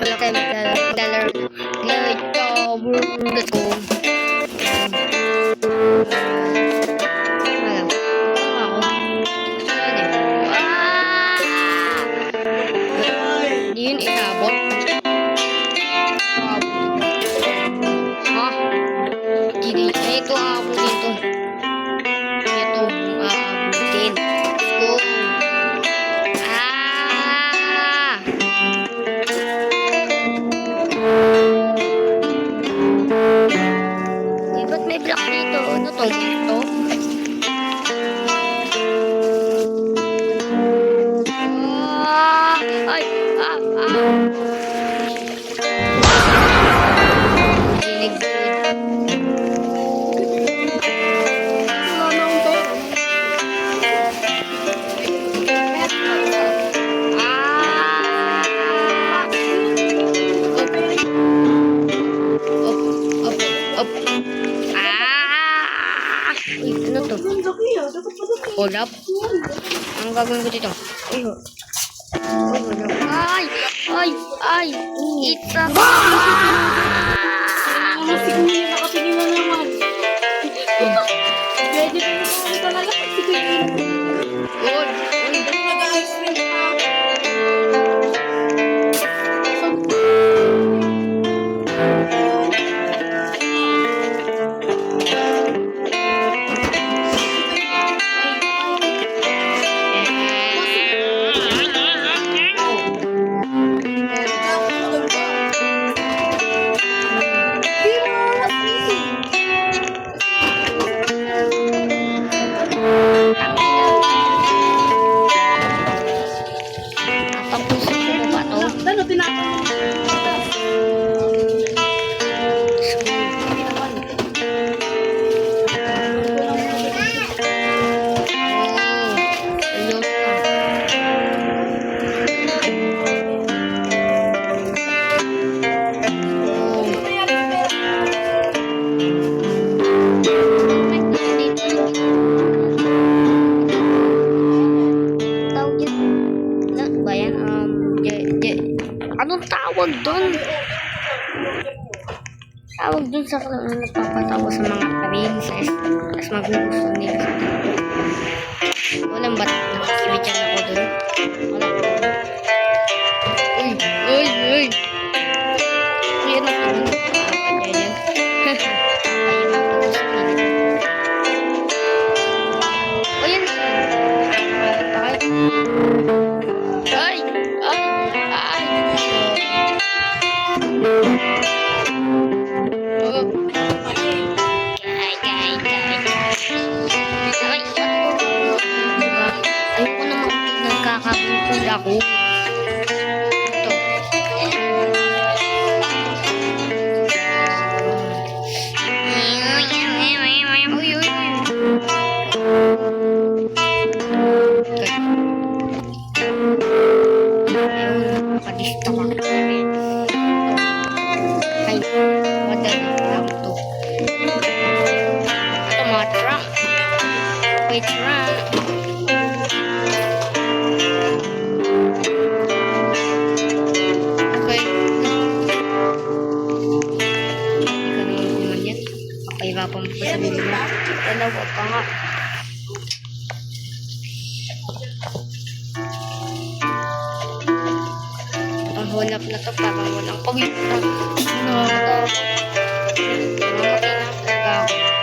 Wala kayo maglalaro. Let's go. Wala. Ako. Hindi yun inabot. Ha? Hindi. Ito aabutin to. Ito aabutin. Let's go. Ba't may block dito? Ano to? Dito? Ay! Dinig ano to? Hold up. Ang gagawin ko dito? Ay! It's a... Nakatingin na naman. Pwede na naman talaga. Anong tawag doon? Tawag doon sa nagpapatawa sa mga princess. Tapos magugusto nila sa tito. Walang ba't nakikibidyan ako doon? Uy! Yan ako doon. Yan. Ayun ako doon sa pinito. O yan. Ayoko naman nagkakabukod ako. Ito. Padistract na rin. Ay, madali lang ito. Ito mga truck. Wait, truck. Okay. Hindi ka naman yan. Pakaibapan mo sa sarili mo. Dalawa pa nga. Ang hulap na to parang walang pag-ibig. Mamatay na talaga ako.